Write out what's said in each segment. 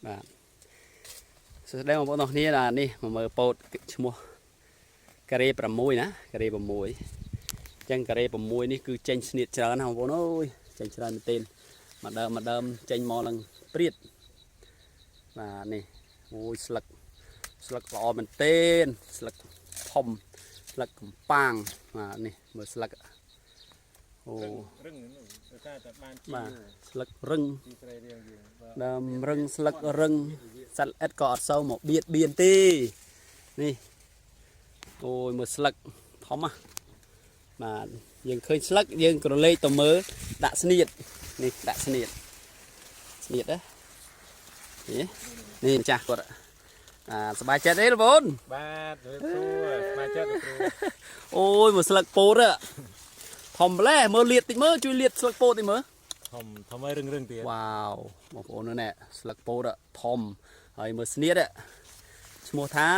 បាទសួស្តីបងប្អូនទាំងគ្នានេះមកមើលពោតឈ្មោះការ៉េ6ណាការ៉េ6អញ្ចឹងការ៉េ6នេះគឺចេញស្នៀតច្រើនណាបងប្អូនអើយចេញច្រើនមែនទែនមកដើមចេញមកឡើងព្រាតបាទនេះអូយស្លឹកល្អមែនទែនស្លឹកធំស្លឹកកំប៉ាងបាទនេះមើលស្លឹកអូរឹងតែបានបាទស្លឹករឹងដើមរឹងស្លឹករឹងសត្វល្អិតក៏អត់សូវមកបៀនទេនេះអូយមើលស្លឹកធំណាបាទយើងឃើញស្លឹកយើងក្រឡេកទៅមើលដាក់ស្នៀតនេះដាក់ស្នៀតណានេះម្ចាស់គាត់សប្បាយចិត្តទេបងប្អូនបាទសប្បាយចិត្តគ្រូអូយមើលស្លឹកពោតធំម្លេះមើលលាតតិចមើលជួយលាតស្លឹកពោតតិចមើលធំឲ្យរឹងទៀតវ៉ាវបងប្អូននេះស្លឹកពោតធំហើយមើលស្នៀតឈ្មោះថា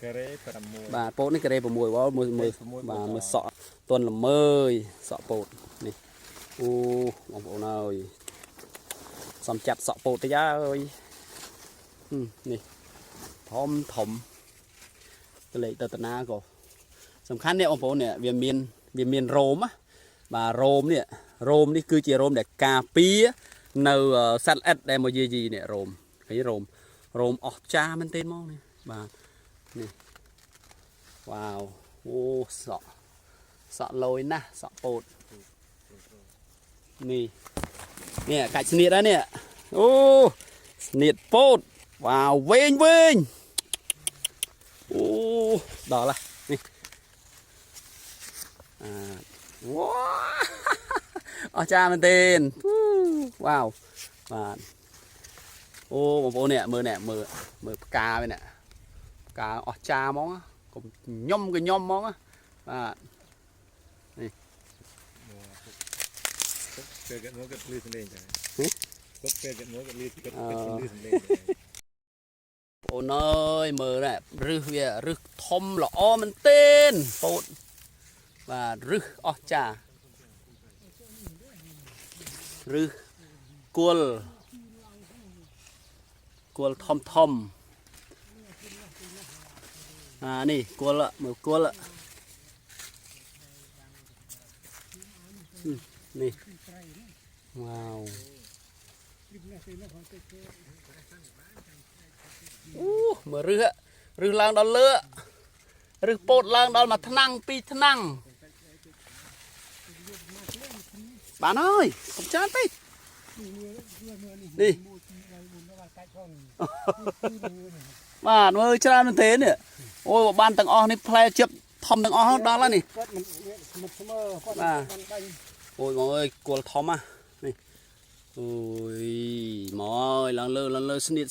ការ៉េ6បាទពោតនេះការ៉េ6វ៉ាវមើលបាទមើលសក់ទន់ល្មើយសក់ពោតនេះអូបងប្អូនអើយសំចាប់សក់ពោតតិចអើយនេះធំទៅលេខទៅតាណាក៏សំខាន់នេះបងប្អូននេះវាមានរោមណាបាទរោមនេះគឺជារោមដែលការពារនៅសត្វល្អិតដែលមកយាយីនេះរោមឃើញរោមអស់ចាមែនទេមកនេះបាទនេះវ៉ាវអូសក់លយណាស់សក់ពោតនេះកាច់ស្នៀតហើយនេះអូស្នៀតពោតវ៉ាវវែងអូដល់ហើយនេះវ៉ាអស្ចារ្យមែនទេវ៉ាវបាទអូបងប្អូននេះមើលផ្កាវិញនេះផ្កាអស្ចារ្យហ្មងកុំខ្ញុំហ្មងបាទនេះពេលគេមកគេលឺសំឡេងចាគាត់ពេលគេមកគេលឺសំឡេងអូនអើយមើលណារឹសវារឹសធំល្អមែនទែនពោតបាទរឹសអស្ចារ្យរឹសគល់ធំនេះគល់មើលគល់នេះវ៉ាវមើលរឹសឡើងដល់លើរឹសពោតឡើងដល់មួយថ្នាំងពីរថ្នាំងបានហើយកុំច្រើនពេកនេះបាទមើលច្រើនមែនទេនេះអូយបានទាំងអស់នេះផ្លែជិបធំទាំងអស់ដល់ហើយនេះបាទអូយបងអើយគល់ធំនេះអូយមកអើយឡើងលើស្នៀត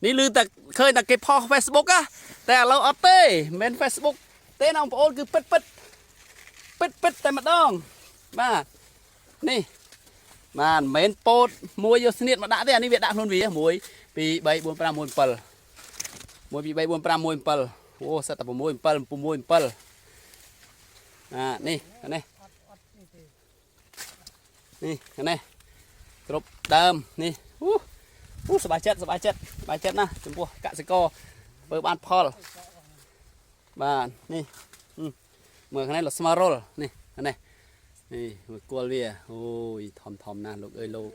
នេះឮតែឃើញតែគេផុស Facebook តែឥឡូវអត់ទេមិនមែន Facebook ទេណាបងប្អូនគឺពិតតែម្ដងបាទនេះបាទមិនមែនពោតមួយយកស្នៀតមកដាក់ទេអានេះវាដាក់ខ្លួនវា1 2 3 4 5 1 7 1 2 3 4 5 1 7អូសិតតែ6 7 6 7នេះគ្រប់ដើមនេះអូសប្បាយចិត្តណាចំពោះកសិករធ្វើបានផលបាទនេះមើលខាងនេះលស្មរលនេះមើលគល់វាអូយធំណាស់លោកអើយលោក